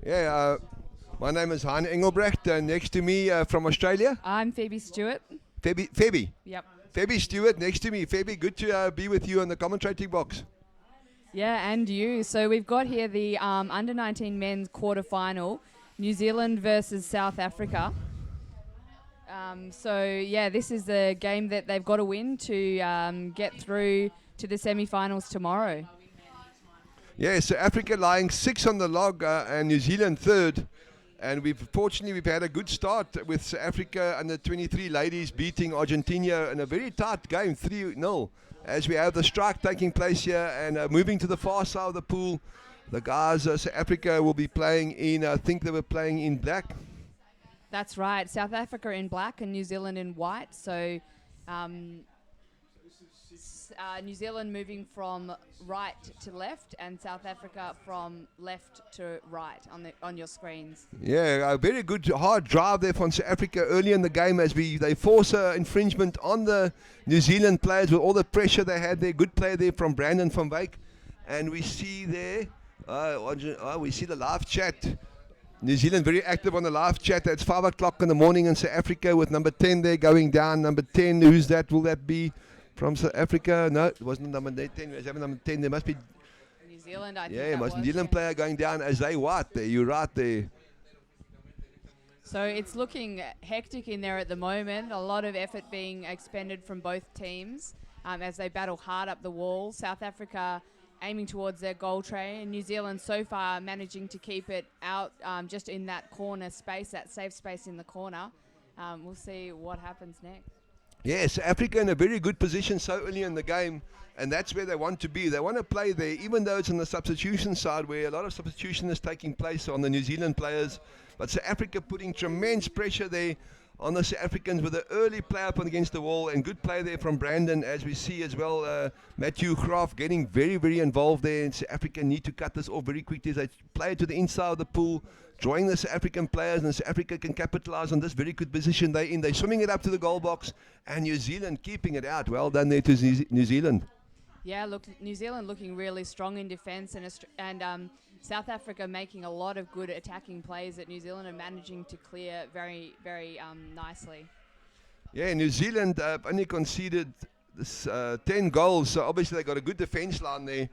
Yeah, my name is Han Engelbrecht. Next to me from Australia, I'm Phoebe Stewart. Phoebe. Yep. Phoebe Stewart next to me. Phoebe, good to be with you on the commentating box. Yeah, and you. So we've got here the under 19 men's quarter-final, New Zealand versus South Africa. This is the game that they've got to win to get through to the semi-finals tomorrow. Yeah, so Africa lying 6 on the log and New Zealand third. And we've had a good start with South Africa under 23 ladies beating Argentina in a very tight game, 3-0. As we have the strike taking place here and moving to the far side of the pool, the guys, South Africa will be playing in, I think they were playing in black. That's right. South Africa in black and New Zealand in white. So New Zealand moving from right to left and South Africa from left to right on your screens. Yeah, a very good hard drive there from South Africa early in the game as they force infringement on the New Zealand players with all the pressure they had there. Good play there from Brandon van Wyk. And we see there, we see the live chat. New Zealand very active on the live chat. It's 5 o'clock in the morning in South Africa with number 10 there going down. Number 10, who's that? Will that be from South Africa? No, it wasn't number 10. It was number 10. There must be New Zealand, I think. Yeah, it was New Zealand player going down as they what there. You're right there. So it's looking hectic in there at the moment. A lot of effort being expended from both teams as they battle hard up the wall. South Africa aiming towards their goal tray, and New Zealand so far managing to keep it out just in that corner space, that safe space in the corner. We'll see what happens next. Yes, Africa in a very good position so early in the game, and that's where they want to be. They want to play there, even though it's on the substitution side where a lot of substitution is taking place on the New Zealand players. But South Africa putting tremendous pressure there on the South Africans with an early play up against the wall, and good play there from Brandon, as we see as well. Matthew Graaf getting very, very involved there, and South Africa need to cut this off very quickly as they play to the inside of the pool, drawing the South African players, and South Africa can capitalize on this very good position they're in. They're swimming it up to the goal box, and New Zealand keeping it out. Well done there to New Zealand. Yeah, look, New Zealand looking really strong in defence, and South Africa making a lot of good attacking plays that New Zealand are managing to clear very, very nicely. Yeah, New Zealand only conceded 10 goals, so obviously they got a good defence line there.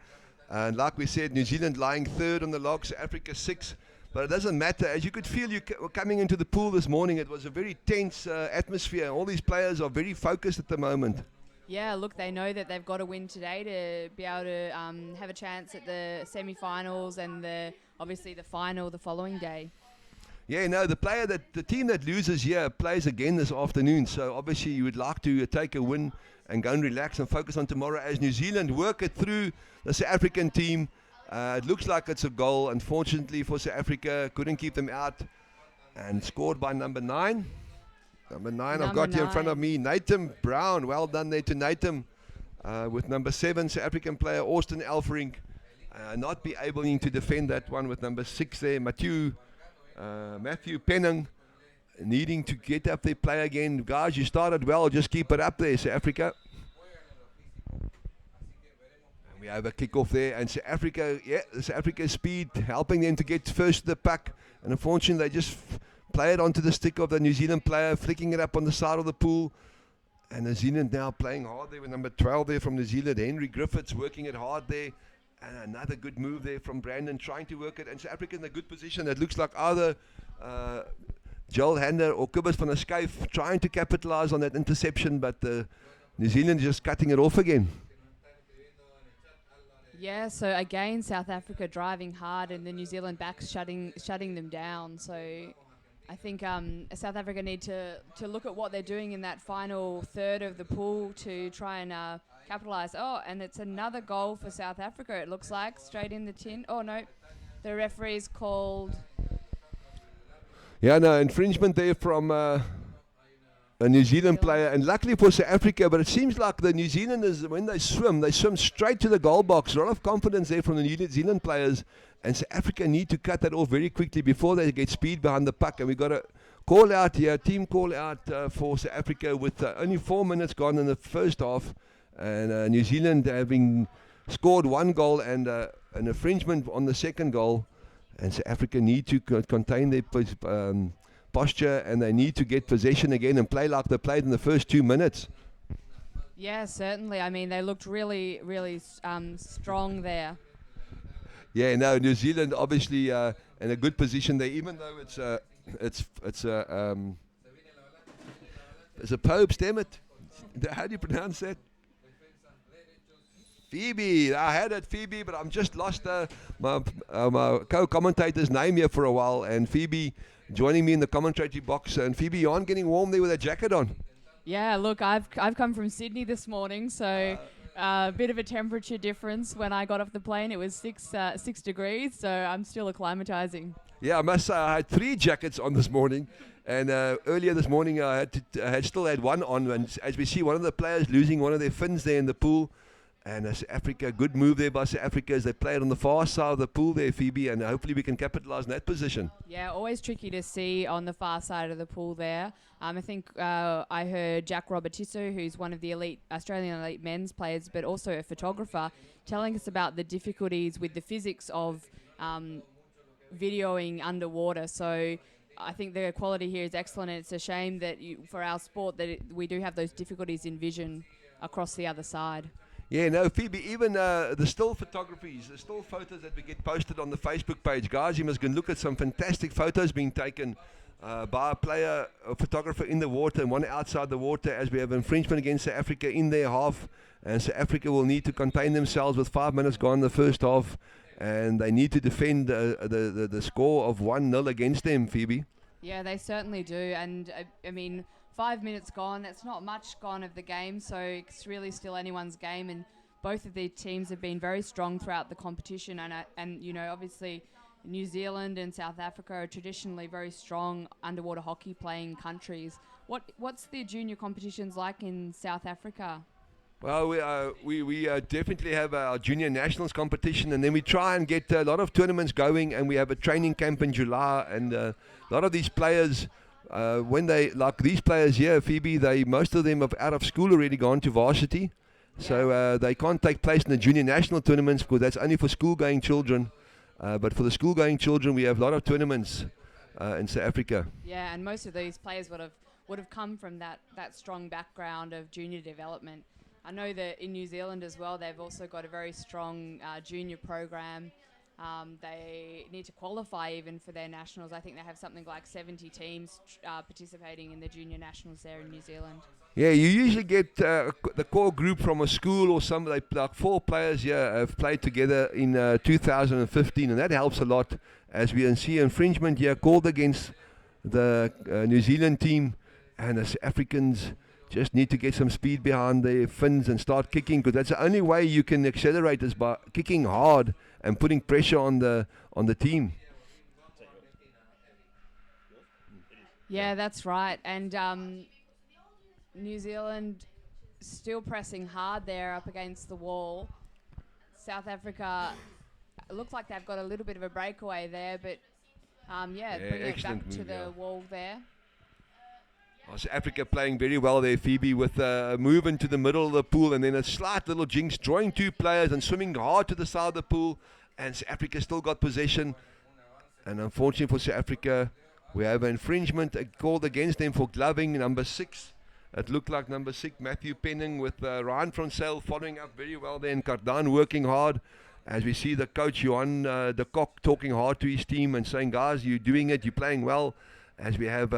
And like we said, New Zealand lying third on the log, South Africa 6. But it doesn't matter. As you could feel, you were coming into the pool this morning, it was a very tense atmosphere. All these players are very focused at the moment. Yeah, look, they know that they've got to win today to be able to have a chance at the semi-finals and obviously the final the following day. Yeah, no, the team that loses here plays again this afternoon. So obviously you would like to take a win and go and relax and focus on tomorrow as New Zealand work it through the South African team. It looks like it's a goal. Unfortunately for South Africa, couldn't keep them out and scored by number 9. Number 9, I've got here in front of me, Nathan Brown. Well done there to Nathan. With number 7, South African player Austin Elfrink. Not be able to defend that one with number 6 there, Matthew Penning. Needing to get up there, play again. Guys, you started well, just keep it up there, South Africa. We have a kick-off there, and South Africa's speed helping them to get first to the puck. And unfortunately, they just play it onto the stick of the New Zealand player, flicking it up on the side of the pool. And New Zealand now playing hard there with number 12 there from New Zealand. Henry Griffiths working it hard there. And another good move there from Brandon, trying to work it. And South Africa in a good position. It looks like either Joel Hander or Kobus van der Schuyf trying to capitalize on that interception, but New Zealand just cutting it off again. Yeah, so again, South Africa driving hard and the New Zealand backs shutting them down. So I think South Africa need to look at what they're doing in that final third of the pool to try and capitalise. Oh, and it's another goal for South Africa, it looks like, straight in the tin. Oh, no, the referee's called. Yeah, no, infringement there from a New Zealand player. And luckily for South Africa, but it seems like the New Zealanders, when they swim straight to the goal box. A lot of confidence there from the New Zealand players. And South Africa need to cut that off very quickly before they get speed behind the puck. And we've got a call out here, team call out for South Africa with only 4 minutes gone in the first half. And New Zealand having scored 1 goal and an infringement on the second goal. and South Africa need to contain their posture, and they need to get possession again and play like they played in the first 2 minutes. Yeah, certainly. I mean, they looked really, really strong there. Yeah, no, New Zealand obviously in a good position there, even though it's a Pope's, damn it. How do you pronounce that? Phoebe. I had it, Phoebe, but I'm just lost my co-commentator's name here for a while, and Phoebe joining me in the commentary box. And Phoebe, you aren't getting warm there with that jacket on. Yeah, look, I've come from Sydney this morning, so a bit of a temperature difference. When I got off the plane, it was 6 degrees, so I'm still acclimatizing. Yeah, I must say I had 3 jackets on this morning, and earlier this morning I still had one on. And as we see, one of the players losing one of their fins there in the pool. And South Africa, good move there by South Africa as they played on the far side of the pool there, Phoebe, and hopefully we can capitalise on that position. Yeah, always tricky to see on the far side of the pool there. I think I heard Jack Robertisso, who's one of the Australian elite men's players, but also a photographer, telling us about the difficulties with the physics of videoing underwater. So I think the quality here is excellent, and it's a shame that for our sport that we do have those difficulties in vision across the other side. Yeah, no, Phoebe, even the still photographies, the still photos that we get posted on the Facebook page, guys, you must go and look at some fantastic photos being taken by a player, a photographer in the water and one outside the water, as we have infringement against South Africa in their half, and South Africa will need to contain themselves with 5 minutes gone in the first half, and they need to defend the score of 1-0 against them, Phoebe. Yeah, they certainly do, and I mean, 5 minutes gone, that's not much gone of the game, so it's really still anyone's game, and both of the teams have been very strong throughout the competition, and you know, obviously New Zealand and South Africa are traditionally very strong underwater hockey playing countries. What's the junior competitions like in South Africa? Well, we definitely have our junior nationals competition, and then we try and get a lot of tournaments going, and we have a training camp in July, and a lot of these players, when they, like these players here, Phoebe, most of them have out of school already gone to varsity, so they can't take place in the junior national tournaments because that's only for school-going children. But for the school-going children, we have a lot of tournaments in South Africa. Yeah, and most of these players would have come from that strong background of junior development. I know that in New Zealand as well, they've also got a very strong junior program. They need to qualify even for their nationals. I think they have something like 70 teams participating in the junior nationals there in New Zealand. Yeah, you usually get the core group from a school or something. Like 4 players here have played together in 2015, and that helps a lot, as we can see infringement here called against the New Zealand team, and the Africans just need to get some speed behind their fins and start kicking, because that's the only way you can accelerate is by kicking hard and putting pressure on the team. Yeah, that's right. And New Zealand still pressing hard there up against the wall. South Africa, it looks like they've got a little bit of a breakaway there, but bringing it back to the wall there. South Africa playing very well there, Phoebe, with a move into the middle of the pool and then a slight little jinx, drawing 2 players and swimming hard to the side of the pool, and South Africa still got possession. And unfortunately for South Africa, we have an infringement called against them for gloving number 6. It looked like number 6, Matthew Penning, with Ryan Francel following up very well there, and Cardan working hard. As we see the coach, Johan de Kock, talking hard to his team and saying, guys, you're doing it, you're playing well. As we have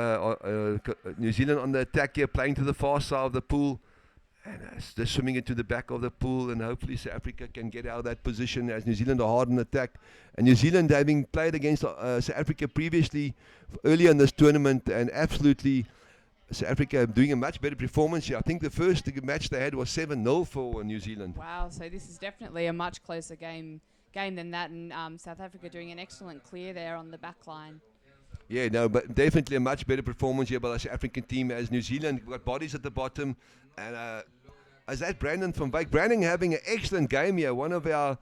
New Zealand on the attack here, playing to the far side of the pool, and just swimming into the back of the pool, and hopefully South Africa can get out of that position, as New Zealand are hard on attack. And New Zealand, having played against South Africa previously, earlier in this tournament, and absolutely South Africa doing a much better performance here. I think the first match they had was 7-0 for New Zealand. Wow, so this is definitely a much closer game than that, and South Africa doing an excellent clear there on the back line. Yeah, no, but definitely a much better performance here by the South African team, as New Zealand got bodies at the bottom. And as that Brandon van Wyk, Brandon having an excellent game here, one of our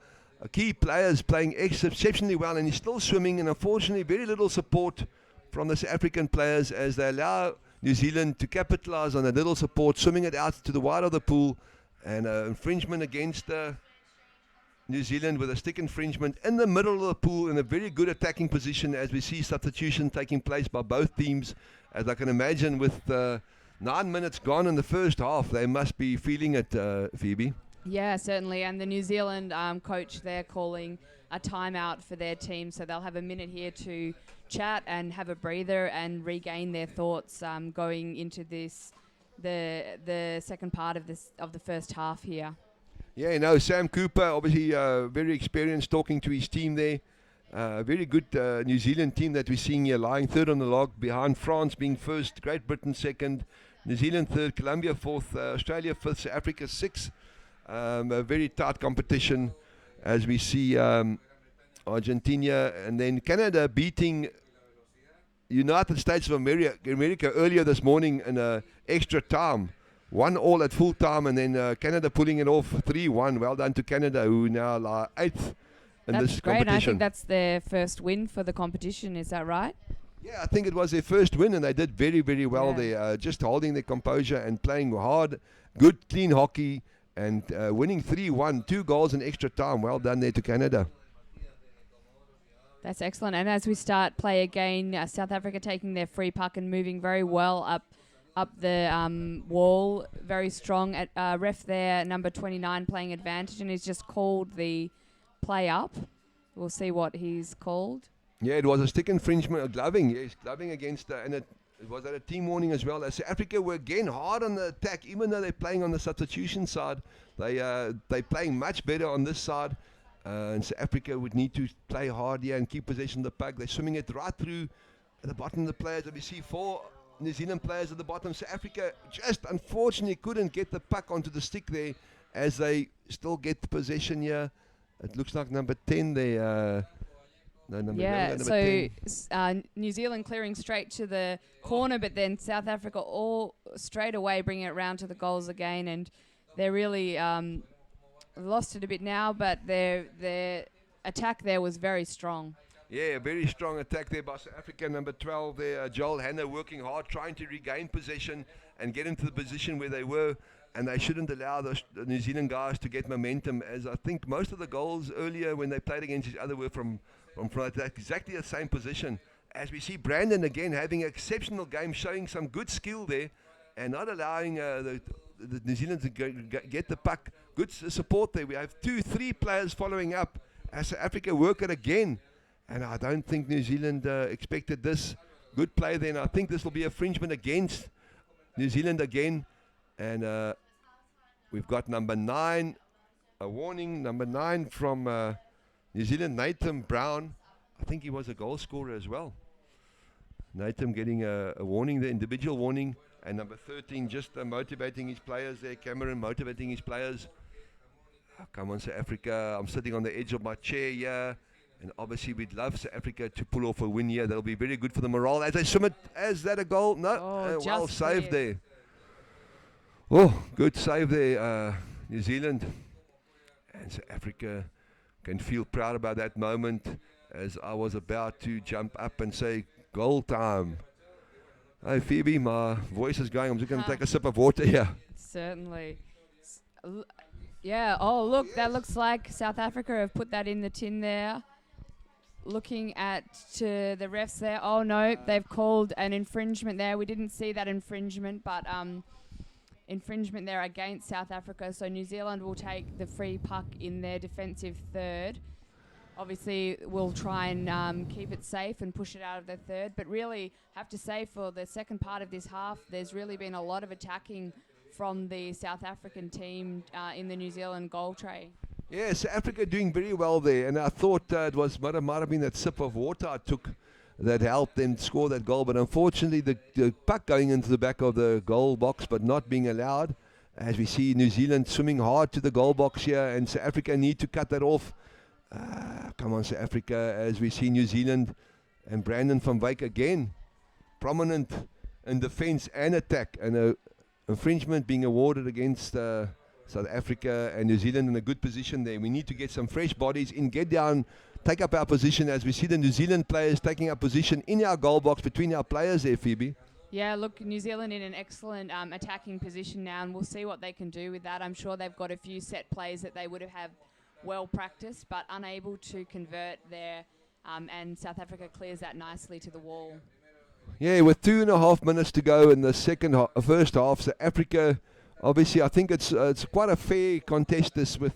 key players playing exceptionally well, and he's still swimming, and unfortunately very little support from the South African players as they allow New Zealand to capitalise on a little support, swimming it out to the wide of the pool, and infringement against New Zealand with a stick infringement in the middle of the pool in a very good attacking position as we see substitution taking place by both teams. As I can imagine, with 9 minutes gone in the first half, they must be feeling it, Phoebe. Yeah, certainly. And the New Zealand coach, they're calling a timeout for their team, so they'll have a minute here to chat and have a breather and regain their thoughts going into the second part of the first half here. Yeah, no, Sam Cooper, obviously very experienced talking to his team there. Very good New Zealand team that we're seeing here, lying third on the log, behind France being first, Great Britain second, New Zealand third, Colombia fourth, Australia fifth, South Africa sixth. A very tight competition as we see Argentina and then Canada beating United States of America earlier this morning in extra time. 1-1 at full time, and then Canada pulling it off 3-1. Well done to Canada, who now lie 8th in this great. competition. I think that's their first win for the competition. Is that right? Yeah, I think it was their first win, and they did very, very well there. Just holding their composure and playing hard, good, clean hockey, and winning 3-1, 2 goals in extra time. Well done there to Canada. That's excellent. And as we start play again, South Africa taking their free puck and moving very well up the wall, very strong. Ref there, number 29, playing advantage, and he's just called the play up. We'll see what he's called. Yeah, it was a stick infringement, a gloving. Yes, gloving against, and it was at a team warning as well. South Africa were again hard on the attack, even though they're playing on the substitution side. They're playing much better on this side. And South Africa would need to play hard here and keep possession of the puck. They're swimming it right through at the bottom of the players. We see 4 New Zealand players at the bottom. South Africa just unfortunately couldn't get the puck onto the stick there as they still get the possession here. It looks like number 10 there. So New Zealand clearing straight to the corner, but then South Africa all straight away bringing it round to the goals again, and they're really lost it a bit now, but their attack there was very strong. Yeah, a very strong attack there by South Africa. Number 12 there, Joel Hanna, working hard, trying to regain possession and get into the position where they were. And they shouldn't allow the New Zealand guys to get momentum, as I think most of the goals earlier when they played against each other were from exactly the same position. As we see Brandon again having an exceptional game, showing some good skill there and not allowing the New Zealand to get the puck. Good support there. We have 2-3 players following up as South Africa work it again. And I don't think New Zealand expected this. Good play then. I think this will be a infringement against New Zealand again. And we've got number 9, a warning, number 9 from New Zealand, Nathan Brown. I think he was a goal scorer as well. Nathan getting a warning, the individual warning. And number 13 just motivating his players there. Cameron motivating his players. Oh, come on, South Africa. I'm sitting on the edge of my chair here. And obviously we'd love South Africa to pull off a win here. That'll be very good for the morale. As they submit, is that a goal? No, well saved there. Oh, good save there, New Zealand. And South Africa can feel proud about that moment as I was about to jump up and say, goal time. Hey, Phoebe, my voice is going. I'm just going to take a sip of water here. Certainly. Yeah, oh, look, yes. That looks like South Africa have put that in the tin there. Looking at the refs there. Oh, no, they've called an infringement there. We didn't see that infringement, but infringement there against South Africa. So New Zealand will take the free puck in their defensive third. Obviously, we'll try and keep it safe and push it out of the third. But really, have to say, for the second part of this half, there's really been a lot of attacking from the South African team in the New Zealand goal tray. Yes, Africa doing very well there. And I thought it might have been that sip of water I took that helped them score that goal. But unfortunately, the puck going into the back of the goal box but not being allowed. As we see New Zealand swimming hard to the goal box here. And South Africa need to cut that off. Come on, South Africa, as we see New Zealand and Brandon van Wyk again prominent in defense and attack, and a infringement being awarded against South Africa and New Zealand in a good position there. We need to get some fresh bodies in, get down, take up our position, as we see the New Zealand players taking up position in our goal box between our players there, Phoebe. Yeah, look, New Zealand in an excellent attacking position now, and we'll see what they can do with that. I'm sure they've got a few set plays that they would have well practiced, but unable to convert there. And South Africa clears that nicely to the wall. Yeah, with 2.5 minutes to go in the first half, South Africa, obviously, I think it's quite a fair contest this with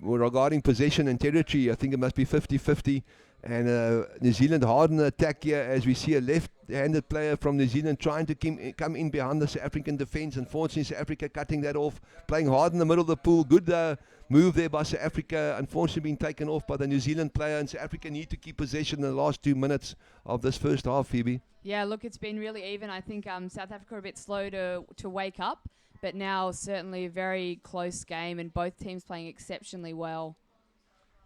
regarding possession and territory. I think it must be 50-50. And New Zealand hard in the attack here as we see a left-handed player from New Zealand trying to come in behind the South African defence. Unfortunately, South Africa cutting that off, playing hard in the middle of the pool. Good move there by South Africa. Unfortunately, being taken off by the New Zealand player. And South Africa need to keep possession in the last 2 minutes of this first half, Phoebe. Yeah, look, it's been really even. I think South Africa are a bit slow to wake up, but now certainly a very close game and both teams playing exceptionally well.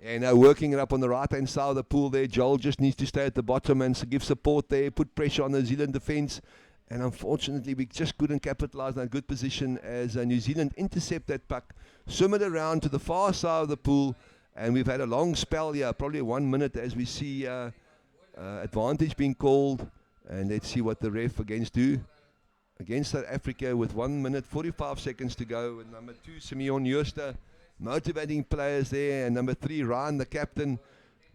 And working it up on the right-hand side of the pool there. Joel just needs to stay at the bottom and give support there, put pressure on the New Zealand defence. And unfortunately, we just couldn't capitalise on a good position as New Zealand intercept that puck, swim it around to the far side of the pool. And we've had a long spell here, probably 1 minute as we see advantage being called. And let's see what the ref do against South Africa with 1 minute, 45 seconds to go. And number 2, Simeon Jooste, motivating players there. And number 3, Ryan, the captain,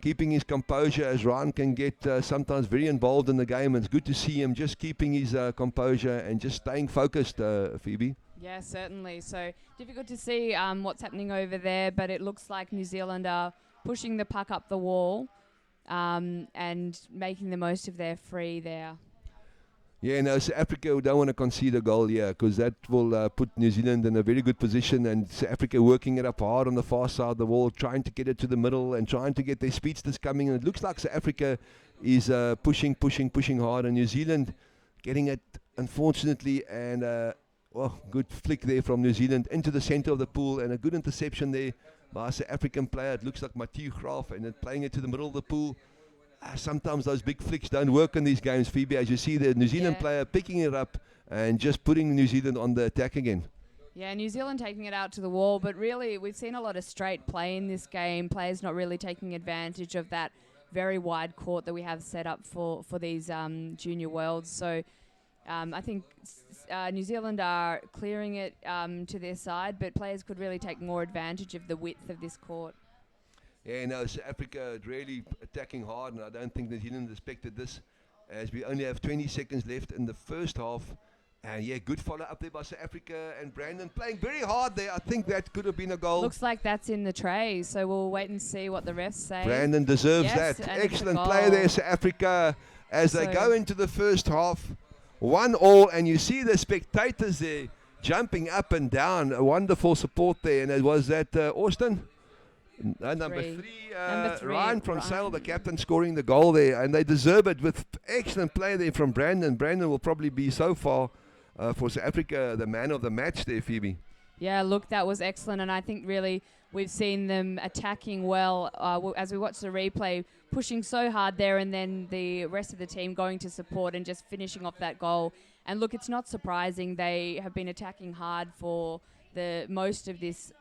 keeping his composure as Ryan can get sometimes very involved in the game. And it's good to see him just keeping his composure and just staying focused, Phoebe. Yeah, certainly. So difficult to see what's happening over there, but it looks like New Zealand are pushing the puck up the wall. And making the most of their free there. Yeah, no, South Africa don't want to concede a goal here because that will put New Zealand in a very good position, and South Africa working it up hard on the far side of the wall, trying to get it to the middle and trying to get their speedsters coming. And it looks like South Africa is pushing hard, and New Zealand getting it, unfortunately, and good flick there from New Zealand into the center of the pool, and a good interception there by a South African player. It looks like Mathieu Graaf, and then playing it to the middle of the pool. Sometimes those big flicks don't work in these games, Phoebe, as you see the New Zealand player picking it up and just putting New Zealand on the attack again. Yeah, New Zealand taking it out to the wall, but really we've seen a lot of straight play in this game, players not really taking advantage of that very wide court that we have set up for these junior worlds. So I think New Zealand are clearing it to their side, but players could really take more advantage of the width of this court. Yeah, no, South Africa really attacking hard, and I don't think New Zealand expected this, as we only have 20 seconds left in the first half. And yeah, good follow up there by South Africa, and Brandon playing very hard there. I think that could have been a goal. Looks like that's in the tray, so we'll wait and see what the refs say. Brandon deserves that. Excellent play there, South Africa, as they go into the first half. 1-1, and you see the spectators there jumping up and down. A wonderful support there, and it was that Austin? Number three, Ryan from Sale, the captain, scoring the goal there, and they deserve it with excellent play there from Brandon. Brandon will probably be so far for South Africa the man of the match there, Phoebe. Yeah, look, that was excellent, and I think really we've seen them attacking well as we watch the replay, pushing so hard there, and then the rest of the team going to support and just finishing off that goal. And look, it's not surprising. They have been attacking hard for the most of this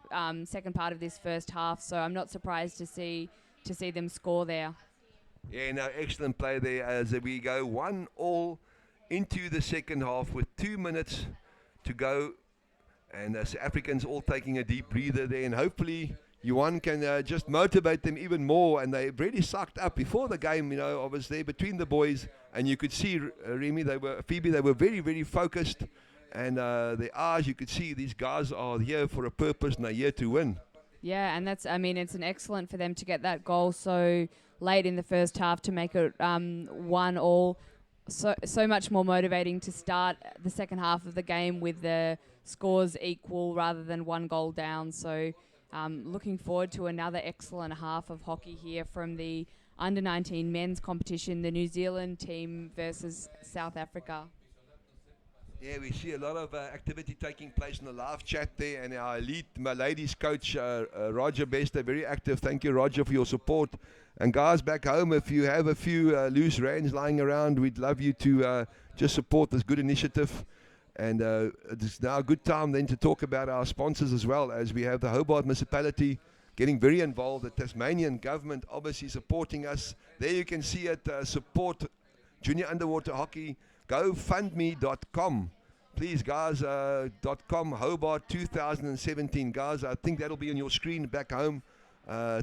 second part of this first half, so I'm not surprised to see them score there. Yeah, no, excellent play there as we go 1-1 into the second half with 2 minutes to go, and South Africans all taking a deep breather there, and hopefully Yuan can just motivate them even more. And they really sucked up before the game. I was there between the boys, and you could see Remy, they were very, very focused. And their eyes, you could see these guys are here for a purpose and they're here to win. Yeah, and it's an excellent for them to get that goal so late in the first half to make it 1-1. So much more motivating to start the second half of the game with the scores equal rather than one goal down. So looking forward to another excellent half of hockey here from the under-19 men's competition, the New Zealand team versus South Africa. Yeah, we see a lot of activity taking place in the live chat there, and our elite, my ladies coach, Roger Bester, very active. Thank you, Roger, for your support. And guys back home, if you have a few loose rands lying around, we'd love you to just support this good initiative. And it's now a good time then to talk about our sponsors as well, as we have the Hobart Municipality getting very involved, the Tasmanian government obviously supporting us. There you can see it, support junior underwater hockey. GoFundMe.com. Please, guys, .com, Hobart 2017. Guys, I think that'll be on your screen back home.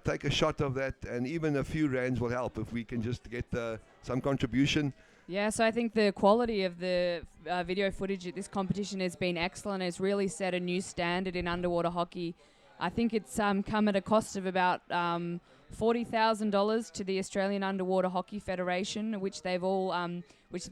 take a shot of that, and even a few rands will help if we can just get some contribution. Yeah, so I think the quality of the video footage at this competition has been excellent. It's really set a new standard in underwater hockey. I think it's come at a cost of about $40,000 to the Australian Underwater Hockey Federation, which they've all,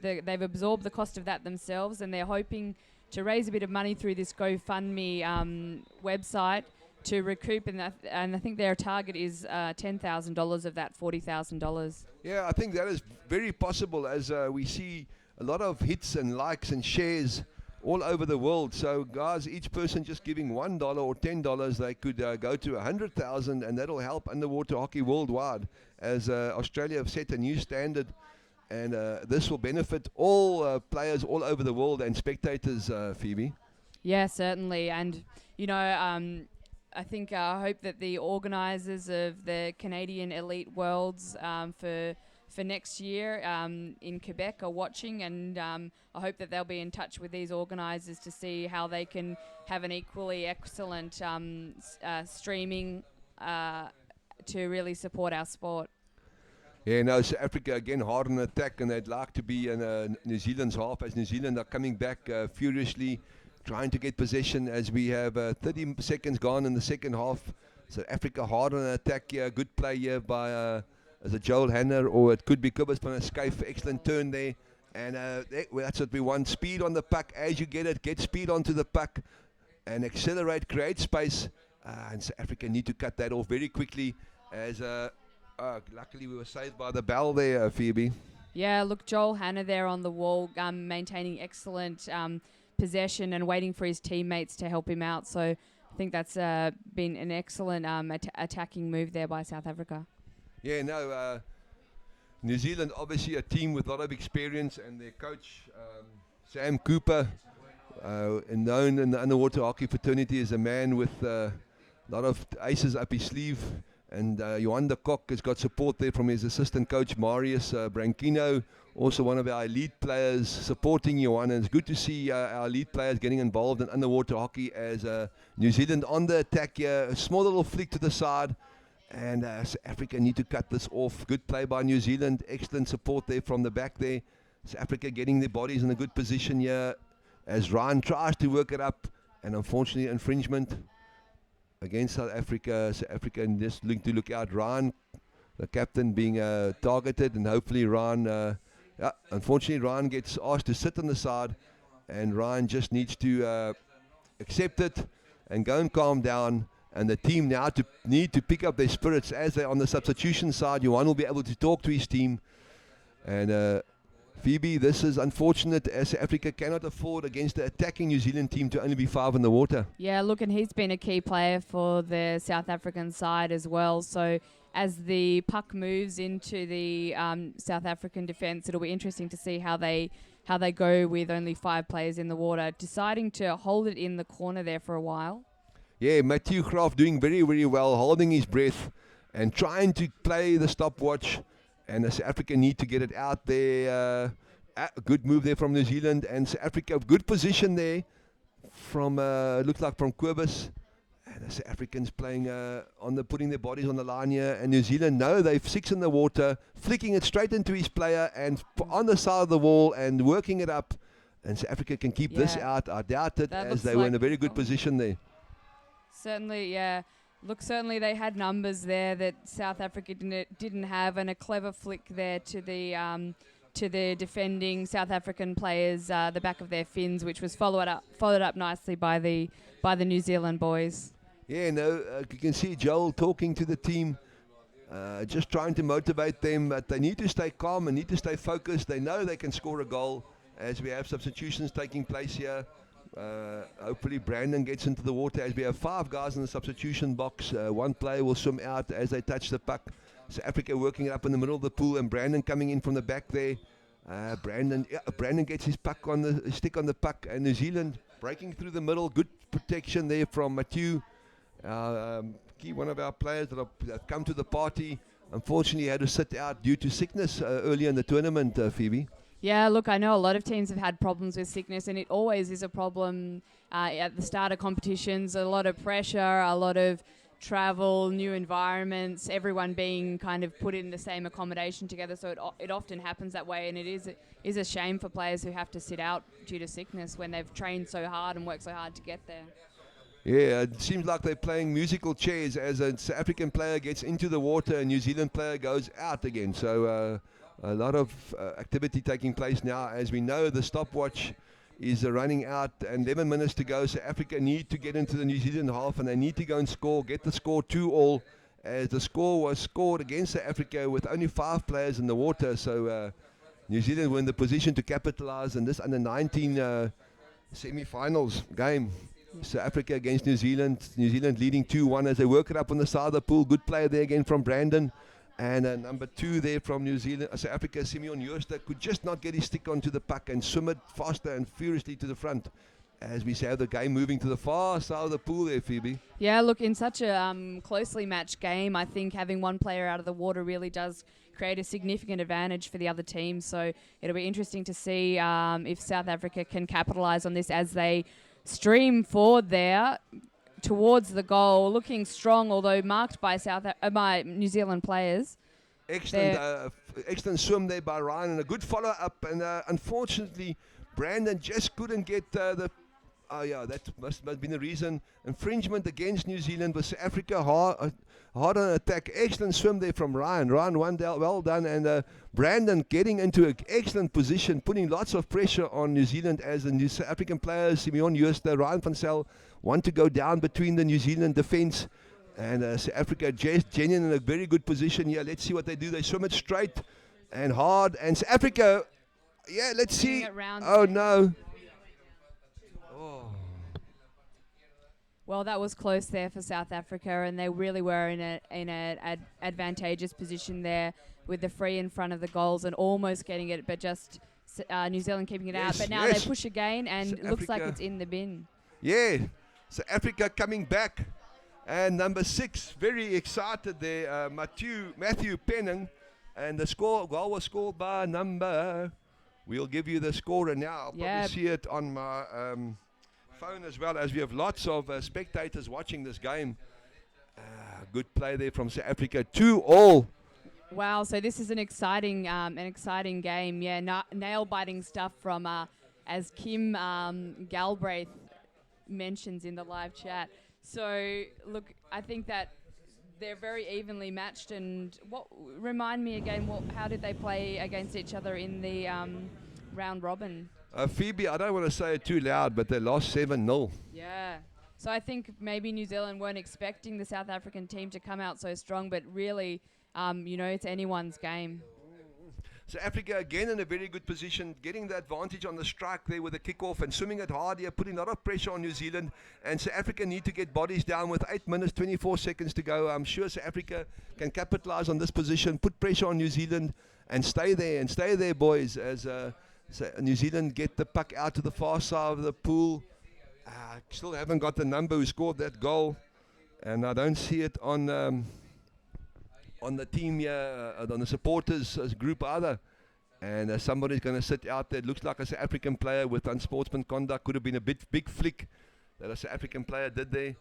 they've absorbed the cost of that themselves, and they're hoping to raise a bit of money through this GoFundMe website to recoup, and I think their target is $10,000 of that $40,000. Yeah, I think that is very possible, as we see a lot of hits and likes and shares all over the world. So guys, each person just giving $1 or $10, they could go to 100,000, and that'll help underwater hockey worldwide, as Australia have set a new standard, and this will benefit all players all over the world and spectators, Phoebe. Yeah, certainly. And you know, I think I hope that the organisers of the Canadian Elite Worlds for next year in Quebec are watching, and I hope that they'll be in touch with these organisers to see how they can have an equally excellent streaming to really support our sport. Yeah, no, South Africa again hard on attack, and they'd like to be in New Zealand's half, as New Zealand are coming back furiously, trying to get possession as we have 30 seconds gone in the second half. So Africa hard on attack here. Good play here by as a Joel Hanner, or it could be Kobus van der Schuyf. Excellent turn there. And that's what we want. Speed on the puck as you get it. Get speed onto the puck and accelerate, create space. And South Africa need to cut that off very quickly, as luckily we were saved by the bell there, Phoebe. Yeah, look, Joel Hanna there on the wall, maintaining excellent possession and waiting for his teammates to help him out. So I think that's been an excellent attacking move there by South Africa. Yeah, no, New Zealand obviously a team with a lot of experience, and their coach, Sam Cooper, known in the underwater hockey fraternity as a man with a lot of aces up his sleeve. And Johan de Kok has got support there from his assistant coach, Marius Branchino, also one of our elite players supporting Johan. And it's good to see our elite players getting involved in underwater hockey, as New Zealand on the attack here. A small little flick to the side, and South Africa need to cut this off. Good play by New Zealand. Excellent support there from the back there. South Africa getting their bodies in a good position here, as Ryan tries to work it up, and unfortunately infringement against South Africa. South Africa just look out. Ryan, the captain, being targeted, and hopefully Ryan, unfortunately Ryan gets asked to sit on the side, and Ryan just needs to accept it and go and calm down. And the team now need to pick up their spirits as they're on the substitution side. Johan will be able to talk to his team. And Phoebe, this is unfortunate, as Africa cannot afford against the attacking New Zealand team to only be 5 in the water. Yeah, look, and he's been a key player for the South African side as well. So as the puck moves into the South African defence, it'll be interesting to see how they go with only 5 players in the water, deciding to hold it in the corner there for a while. Yeah, Matthew Graaf doing very, very well, holding his breath and trying to play the stopwatch. And South Africa need to get it out there. A good move there from New Zealand, and South Africa good position there from looks like from Kobus. And the South Africans playing putting their bodies on the line here. And New Zealand, no, they've 6 in the water, flicking it straight into his player and on the side of the wall and working it up. And South Africa can keep this out. I doubt it, as they were in a very good position there. Certainly, yeah. Look, certainly they had numbers there that South Africa didn't have, and a clever flick there to the defending South African players, the back of their fins, which was followed up nicely by the New Zealand boys. Yeah, no, you can see Joel talking to the team, just trying to motivate them, but they need to stay calm and need to stay focused. They know they can score a goal, as we have substitutions taking place here. Hopefully Brandon gets into the water, as we have 5 guys in the substitution box. 1 player will swim out as they touch the puck. South Africa working it up in the middle of the pool, and Brandon coming in from the back there. Brandon gets his stick on the puck, and New Zealand breaking through the middle. Good protection there from Mathieu, one of our players that have come to the party. Unfortunately, he had to sit out due to sickness earlier in the tournament, Phoebe. Yeah, look, I know a lot of teams have had problems with sickness, and it always is a problem at the start of competitions. A lot of pressure, a lot of travel, new environments, everyone being kind of put in the same accommodation together. So it often happens that way, and it is a shame for players who have to sit out due to sickness when they've trained so hard and worked so hard to get there. Yeah, it seems like they're playing musical chairs as a South African player gets into the water and New Zealand player goes out again. So a lot of activity taking place now. As we know, the stopwatch is running out and 11 minutes to go. So Africa need to get into the New Zealand half and they need to go and score, get the score 2-2, as the score was scored against South Africa with only 5 players in the water. So New Zealand were in the position to capitalize in this under-19 semi-finals game. South Africa against New Zealand. New Zealand leading 2-1 as they work it up on the side of the pool. Good player there again from Brandon. And number 2 there from New Zealand, South Africa, Simeon Jooste, could just not get his stick onto the puck and swim it faster and furiously to the front. As we have the game moving to the far side of the pool there, Phoebe. Yeah, look, in such a closely matched game, I think having one player out of the water really does create a significant advantage for the other team. So it'll be interesting to see if South Africa can capitalise on this as they stream forward there towards the goal, looking strong, although marked by by New Zealand players. Excellent swim there by Ryan and a good follow up. And unfortunately, Brandon just couldn't get that must have been the reason. Infringement against New Zealand with South Africa hard on attack. Excellent swim there from Ryan. Ryan, well done. And Brandon getting into an excellent position, putting lots of pressure on New Zealand as the New South African players, Simeon Jooste, Ryan van Zyl, want to go down between the New Zealand defence. And South Africa just genuinely in a very good position here. Let's see what they do. They swim it straight and hard. And South Africa, let's see. Oh, no. Well, that was close there for South Africa, and they really were in an advantageous position there with the free in front of the goals and almost getting it, but just New Zealand keeping it out. But now they push again, and it looks like it's in the bin. Yeah, South Africa coming back. And number 6, very excited there, Matthew Penning. And the goal was scored by number... We'll give you the scorer now. I'll probably see it on my... phone as well, as we have lots of spectators watching this game. Good play there from South Africa. 2-2. Wow, so this is an exciting game. Yeah, nail-biting stuff from, as Kim Galbraith mentions in the live chat. So, look, I think that they're very evenly matched. And remind me again, how did they play against each other in the round robin? Phoebe, I don't want to say it too loud, but they lost 7-0. Yeah. So I think maybe New Zealand weren't expecting the South African team to come out so strong, but really, it's anyone's game. So Africa again in a very good position, getting the advantage on the strike there with the kickoff and swimming it hard here, putting a lot of pressure on New Zealand. And South Africa need to get bodies down with 8 minutes, 24 seconds to go. I'm sure South Africa can capitalize on this position, put pressure on New Zealand, and stay there, boys, as... So New Zealand get the puck out to the far side of the pool. Still haven't got the number who scored that goal, and I don't see it on the team here, on the supporters group either. And somebody's going to sit out there. It looks like a South African player with unsportsman conduct. Could have been a big flick that a South African player did there.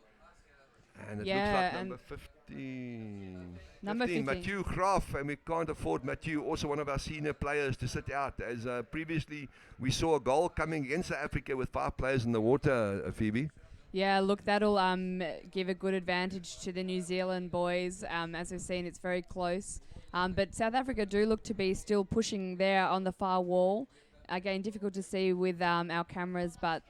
And it looks like number 15. Number 15. Mathieu Graaf, and we can't afford Mathieu, also one of our senior players, to sit out. As previously we saw a goal coming against South Africa with 5 players in the water, Phoebe. Yeah, look, that'll give a good advantage to the New Zealand boys. As we've seen, it's very close. But South Africa do look to be still pushing there on the far wall. Again, difficult to see with our cameras, but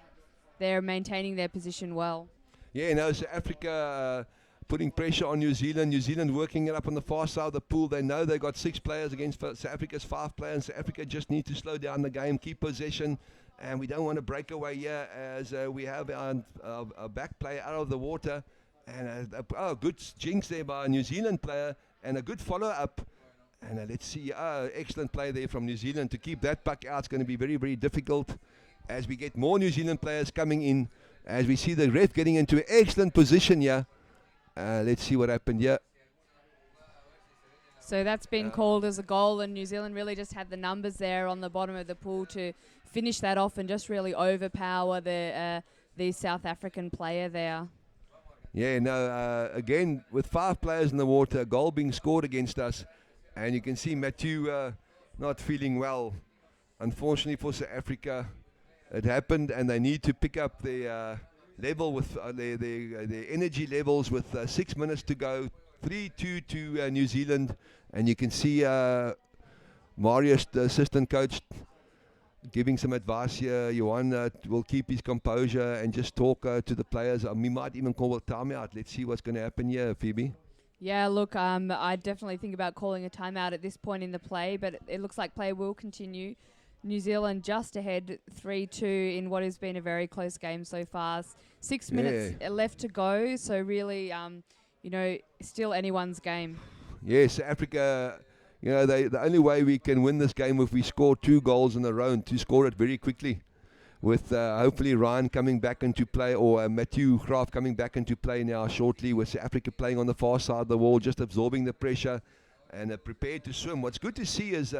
they're maintaining their position well. Yeah, South Africa putting pressure on New Zealand. New Zealand working it up on the far side of the pool. They know they got 6 players against South Africa's 5 players. South Africa just need to slow down the game, keep possession, and we don't want to break away here as we have our back player out of the water. And good jinx there by a New Zealand player and a good follow-up. And let's see, excellent play there from New Zealand to keep that puck out. It's going to be very, very difficult as we get more New Zealand players coming in. As we see the ref getting into an excellent position here. Let's see what happened here. So that's been called as a goal, and New Zealand really just had the numbers there on the bottom of the pool to finish that off and just really overpower the South African player there. Yeah, no, again, with 5 players in the water, a goal being scored against us, and you can see Matthew not feeling well. Unfortunately for South Africa, it happened, and they need to pick up their level with their energy levels with 6 minutes to go. 3-2 to New Zealand, and you can see Marius, the assistant coach, giving some advice here. Johan will keep his composure and just talk to the players. We might even call a timeout. Let's see what's going to happen here, Phoebe. Yeah, look, I definitely think about calling a timeout at this point in the play, but it looks like play will continue. New Zealand just ahead 3-2 in what has been a very close game so far. 6 minutes left to go, so really, still anyone's game. Yes, Africa, the only way we can win this game if we score 2 goals in a row and to score it very quickly. With hopefully Ryan coming back into play, or Matthew Graaf coming back into play now shortly, with South Africa playing on the far side of the wall, just absorbing the pressure and prepared to swim. What's good to see is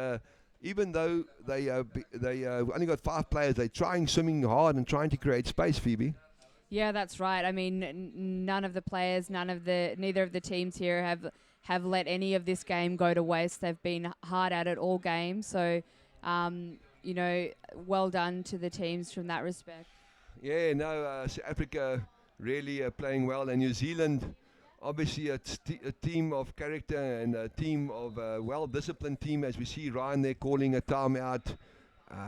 even though they only got 5 players, they're swimming hard and trying to create space, Phoebe. Yeah, that's right. I mean, none of the players, neither of the teams here have let any of this game go to waste. They've been hard at it all game. So, well done to the teams from that respect. Yeah, no, South Africa really playing well, and New Zealand, obviously a team of character and a team of well-disciplined team, as we see Ryan there calling a timeout.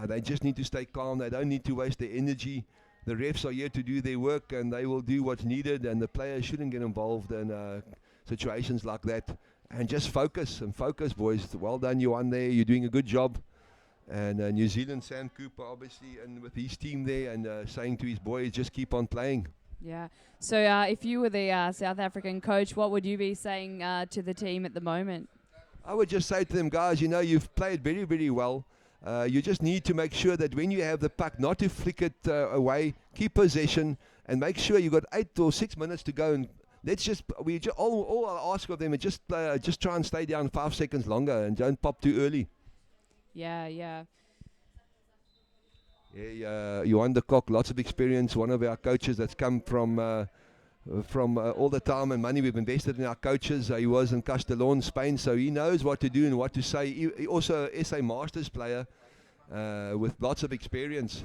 They just need to stay calm. They don't need to waste their energy. The refs are here to do their work, and they will do what's needed, and the players shouldn't get involved in situations like that. And just focus, boys. Well done, you won there. You're doing a good job. And New Zealand, Sam Cooper, obviously, and with his team there, and saying to his boys, just keep on playing. Yeah. So if you were the South African coach, what would you be saying to the team at the moment? I would just say to them, guys, you've played very, very well. You just need to make sure that when you have the puck, not to flick it away, keep possession, and make sure you've got 8 or 6 minutes to go. And all I'll ask of them is just try and stay down 5 seconds longer and don't pop too early. Yeah. Yeah, Johan de Kock, lots of experience. One of our coaches that's come from all the time and money we've invested in our coaches. He was in Castellón, Spain, so he knows what to do and what to say. He also an SA Masters player with lots of experience.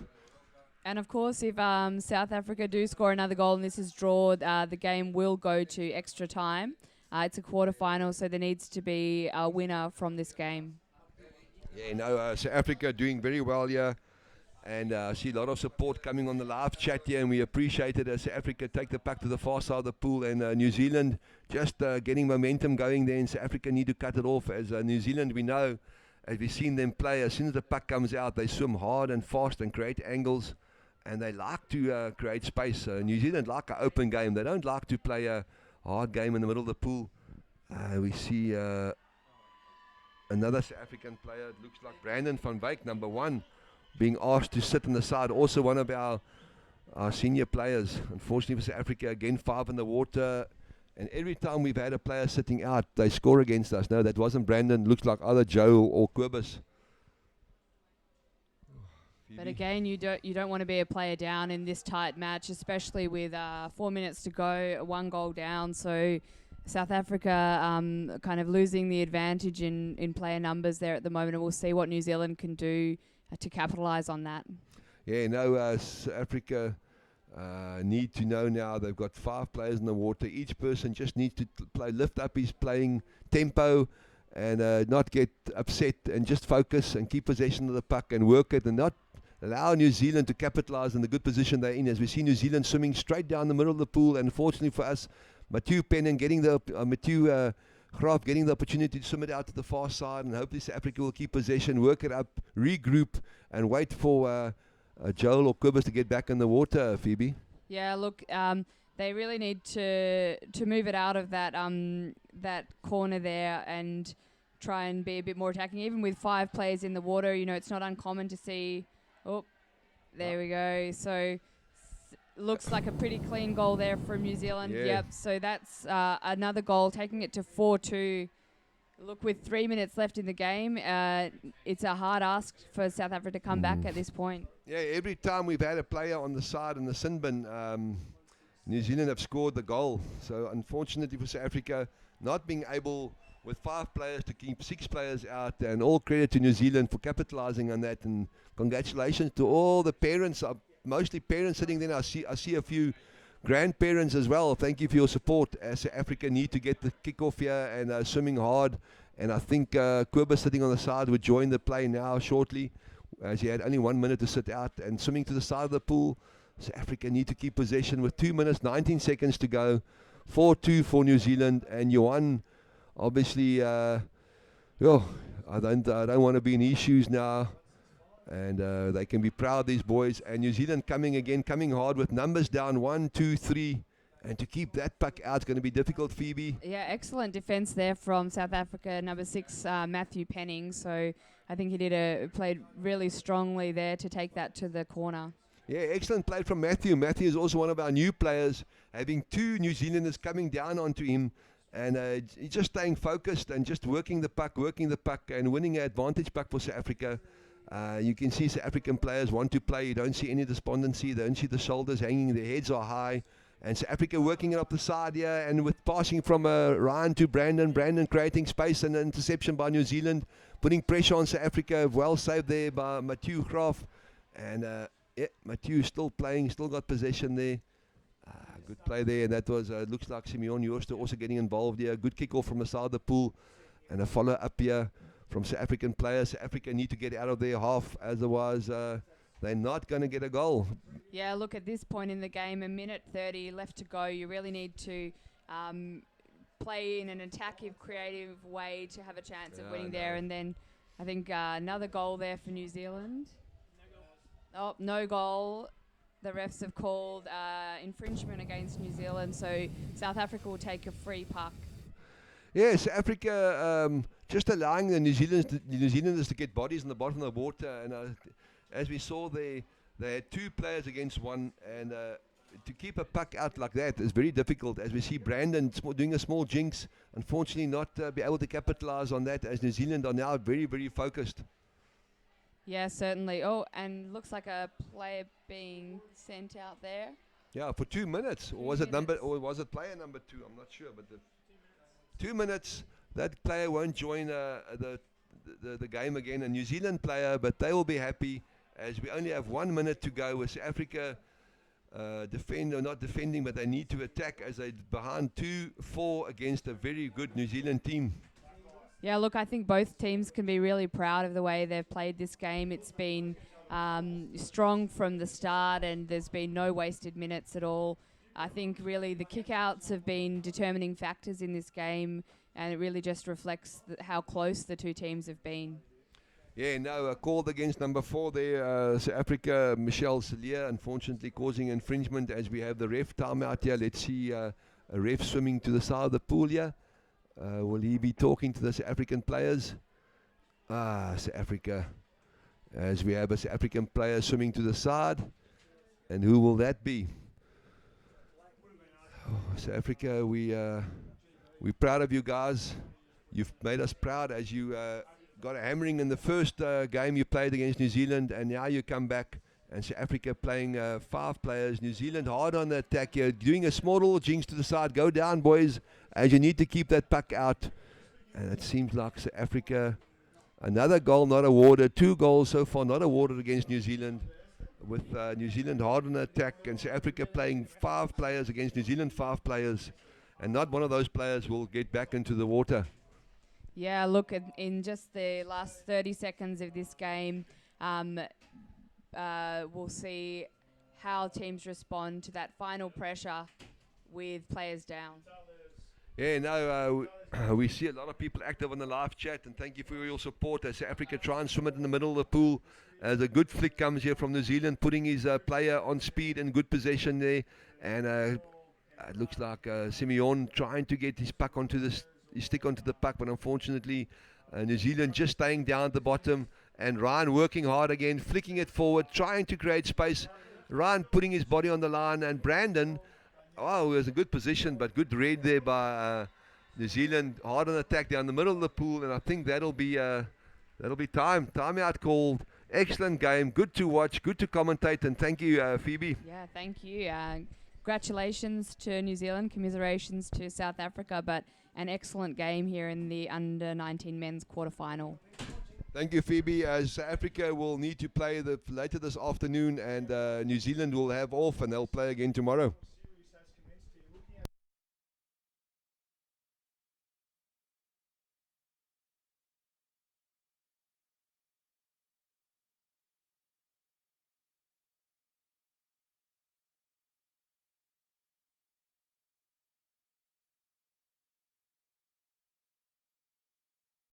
And of course, if South Africa do score another goal and this is drawn, the game will go to extra time. It's a quarterfinal, so there needs to be a winner from this game. Yeah, no, South Africa doing very well here. And I see a lot of support coming on the live chat here, and we appreciate it as South Africa take the puck to the far side of the pool, and New Zealand just getting momentum going there, and South Africa need to cut it off. As New Zealand, we know, as we've seen them play, as soon as the puck comes out, they swim hard and fast and create angles, and they like to create space. New Zealand like an open game. They don't like to play a hard game in the middle of the pool. We see another South African player, it looks like Brandon van Wyk, number 1, being asked to sit on the side. Also one of our senior players. Unfortunately for South Africa, again 5 in the water. And every time we've had a player sitting out, they score against us. No, that wasn't Brandon. Looks like either Joe or Kobus. But again, you don't want to be a player down in this tight match, especially with 4 minutes to go, 1 goal down. So South Africa kind of losing the advantage in player numbers there at the moment. And we'll see what New Zealand can do to capitalise on that. Yeah, no, South Africa need to know now they've got 5 players in the water. Each person just needs to lift up his playing tempo and not get upset and just focus and keep possession of the puck and work it and not allow New Zealand to capitalise on the good position they're in. As we see New Zealand swimming straight down the middle of the pool, and fortunately for us, Matthew Penning getting the Graaf getting the opportunity to swim it out to the far side, and hopefully South Africa will keep possession, work it up, regroup, and wait for Joel or Kobus to get back in the water, Phoebe. Yeah, look, they really need to move it out of that corner there and try and be a bit more attacking. Even with 5 players in the water, it's not uncommon to see. Oh, there we go. So looks like a pretty clean goal there from New Zealand. Yeah. Yep. So that's another goal, taking it to 4-2. Look, with 3 minutes left in the game, it's a hard ask for South Africa to come back at this point. Yeah, every time we've had a player on the side in the sin bin, New Zealand have scored the goal. So unfortunately for South Africa, not being able with 5 players to keep 6 players out, and all credit to New Zealand for capitalizing on that, and congratulations to all the parents, mostly parents sitting there. I see a few grandparents as well. Thank you for your support, as South Africa need to get the kick-off here and swimming hard, and I think Kobus sitting on the side would join the play now shortly, as he had only 1 minute to sit out, and swimming to the side of the pool. South Africa need to keep possession with 2 minutes 19 seconds to go. 4-2 for New Zealand, and Johan obviously, I don't want to be in his shoes now, and they can be proud, these boys. And New Zealand coming hard with numbers down 1, 2, 3, and to keep that puck out is going to be difficult, Phoebe. Yeah, excellent defence there from South Africa, number 6, Matthew Penning. So I think he played really strongly there to take that to the corner. Yeah, excellent play from Matthew. Matthew is also one of our new players, having 2 New Zealanders coming down onto him, and he's just staying focused and just working the puck, and winning an advantage puck for South Africa. You can see South African players want to play. You don't see any despondency. You don't see the shoulders hanging. Their heads are high. And South Africa working it up the side here, and with passing from Ryan to Brandon. Brandon creating space, and an interception by New Zealand, putting pressure on South Africa. Well saved there by Mathieu Graaf. And Mathieu still playing, still got possession there. Good play there, and that was, looks like Simeon Jooste also getting involved here. Good kick off from the side of the pool, and a follow up here from South African players. South Africa need to get out of their half, otherwise they're not going to get a goal. Yeah, look, at this point in the game, 1:30 left to go. You really need to play in an attacking, creative way to have a chance of winning there. And then I think another goal there for New Zealand. Oh, no goal. The refs have called infringement against New Zealand, so South Africa will take a free puck. Yes, Africa just allowing the New Zealanders to get bodies in the bottom of the water, and as we saw, they had 2 players against 1, and to keep a puck out like that is very difficult. As we see Brandon doing a small jinx, unfortunately not be able to capitalize on that, as New Zealand are now very, very focused. Yeah, certainly. Oh, and looks like a player being sent out there. Yeah, for 2 minutes. Or was it player number 2? I'm not sure, but 2 minutes. That player won't join the game again. A New Zealand player, but they will be happy, as we only have 1 minute to go with South Africa not defending, but they need to attack, as they're behind 2-4 against a very good New Zealand team. Yeah, look, I think both teams can be really proud of the way they've played this game. It's been strong from the start, and there's been no wasted minutes at all. I think really the kickouts have been determining factors in this game, and it really just reflects how close the 2 teams have been. Yeah, no, called against number 4 there, South Africa, Michelle Celia, unfortunately causing infringement, as we have the ref timeout here. Let's see a ref swimming to the side of the pool here. Will he be talking to the South African players? South Africa, as we have a South African player swimming to the side. And who will that be? South Africa, we're proud of you guys. You've made us proud, as you got a hammering in the first game you played against New Zealand, and now you come back, and South Africa playing 5 players. New Zealand hard on the attack here, doing a small little jinx to the side. Go down, boys, as you need to keep that puck out. And it seems like South Africa, another goal not awarded. 2 goals so far not awarded against New Zealand, with New Zealand hard on the attack, and South Africa playing 5 players against New Zealand 5 players, and not one of those players will get back into the water. Yeah, look, in just the last 30 seconds of this game, we'll see how teams respond to that final pressure with players down. Yeah, no, we see a lot of people active on the live chat, and thank you for your support as South Africa try and swim it in the middle of the pool. As a good flick comes here from New Zealand, putting his player on speed and good possession there, and it looks like Simeon trying to get his puck onto his stick onto the puck, but unfortunately New Zealand just staying down at the bottom, and Ryan working hard again, flicking it forward, trying to create space. Ryan putting his body on the line, and Brandon, it was a good position, but good read there by New Zealand, hard on attack down the middle of the pool, and I think that'll be timeout called. Excellent game, good to watch, good to commentate, and thank you, Phoebe. Yeah, thank you. congratulations to New Zealand, commiserations to South Africa, but an excellent game here in the under-19 men's quarterfinal. Thank you, Phoebe. As South Africa will need to play later this afternoon, and New Zealand will have off, and they'll play again tomorrow.